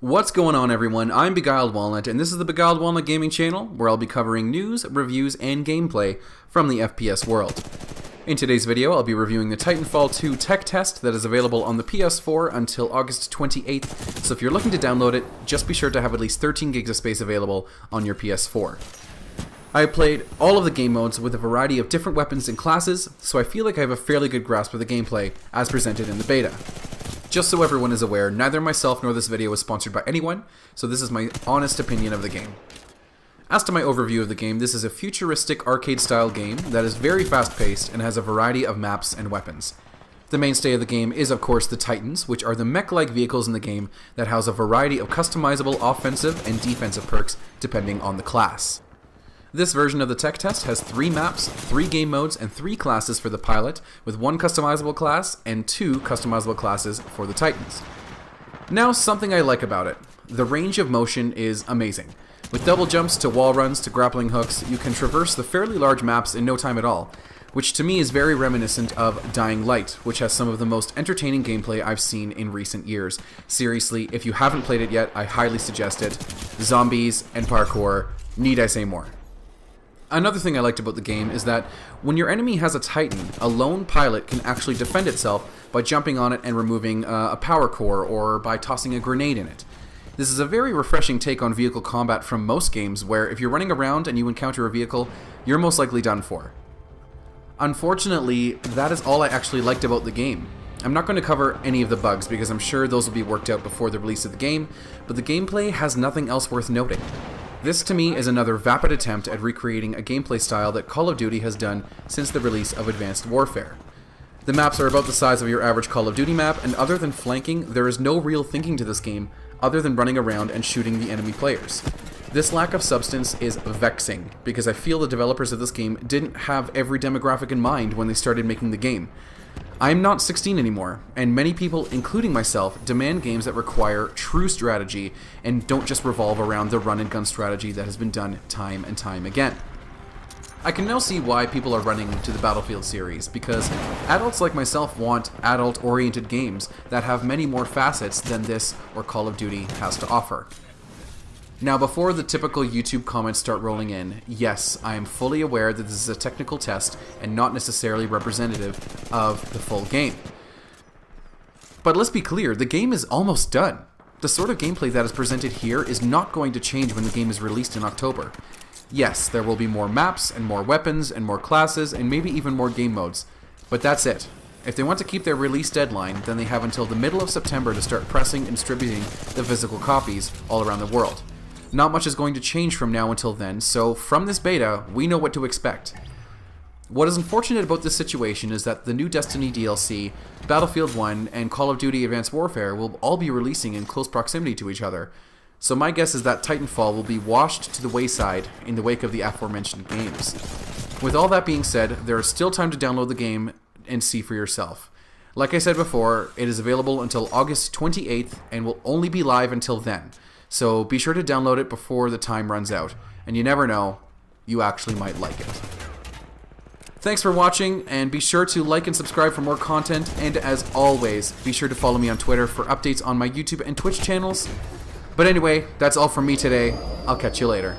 What's going on, everyone? I'm Beguiled Walnut, and this is the Beguiled Walnut Gaming channel, where I'll be covering news, reviews, and gameplay from the FPS world. In today's video, I'll be reviewing the Titanfall 2 tech test that is available on the PS4 until August 28th, so if you're looking to download it, just be sure to have at least 13 gigs of space available on your PS4. I have played all of the game modes with a variety of different weapons and classes, so I feel like I have a fairly good grasp of the gameplay as presented in the beta. Just so everyone is aware, neither myself nor this video is sponsored by anyone, so this is my honest opinion of the game. As to my overview of the game, this is a futuristic arcade-style game that is very fast-paced and has a variety of maps and weapons. The mainstay of the game is, of course, the Titans, which are the mech-like vehicles in the game that house a variety of customizable offensive and defensive perks depending on the class. This version of the tech test has 3 maps, 3 game modes, and 3 classes for the pilot, with 1 customizable class and 2 customizable classes for the Titans. Now, something I like about it. The range of motion is amazing. With double jumps to wall runs to grappling hooks, you can traverse the fairly large maps in no time at all, which to me is very reminiscent of Dying Light, which has some of the most entertaining gameplay I've seen in recent years. Seriously, if you haven't played it yet, I highly suggest it. Zombies and parkour, need I say more? Another thing I liked about the game is that when your enemy has a Titan, a lone pilot can actually defend itself by jumping on it and removing a power core or by tossing a grenade in it. This is a very refreshing take on vehicle combat from most games where if you're running around and you encounter a vehicle, you're most likely done for. Unfortunately, that is all I actually liked about the game. I'm not going to cover any of the bugs because I'm sure those will be worked out before the release of the game, but the gameplay has nothing else worth noting. This to me is another vapid attempt at recreating a gameplay style that Call of Duty has done since the release of Advanced Warfare. The maps are about the size of your average Call of Duty map, and other than flanking, there is no real thinking to this game other than running around and shooting the enemy players. This lack of substance is vexing, because I feel the developers of this game didn't have every demographic in mind when they started making the game. I'm not 16 anymore, and many people, including myself, demand games that require true strategy and don't just revolve around the run-and-gun strategy that has been done time and time again. I can now see why people are running to the Battlefield series, because adults like myself want adult-oriented games that have many more facets than this or Call of Duty has to offer. Now, before the typical YouTube comments start rolling in, yes, I am fully aware that this is a technical test and not necessarily representative of the full game. But let's be clear, the game is almost done. The sort of gameplay that is presented here is not going to change when the game is released in October. Yes, there will be more maps and more weapons and more classes and maybe even more game modes, but that's it. If they want to keep their release deadline, then they have until the middle of September to start pressing and distributing the physical copies all around the world. Not much is going to change from now until then, so from this beta, we know what to expect. What is unfortunate about this situation is that the new Destiny DLC, Battlefield 1, and Call of Duty Advanced Warfare will all be releasing in close proximity to each other. So my guess is that Titanfall will be washed to the wayside in the wake of the aforementioned games. With all that being said, there is still time to download the game and see for yourself. Like I said before, it is available until August 28th and will only be live until then. So be sure to download it before the time runs out. And you never know, you actually might like it. Thanks for watching, and be sure to like and subscribe for more content, and as always, be sure to follow me on Twitter for updates on my YouTube and Twitch channels. But anyway, that's all from me today. I'll catch you later.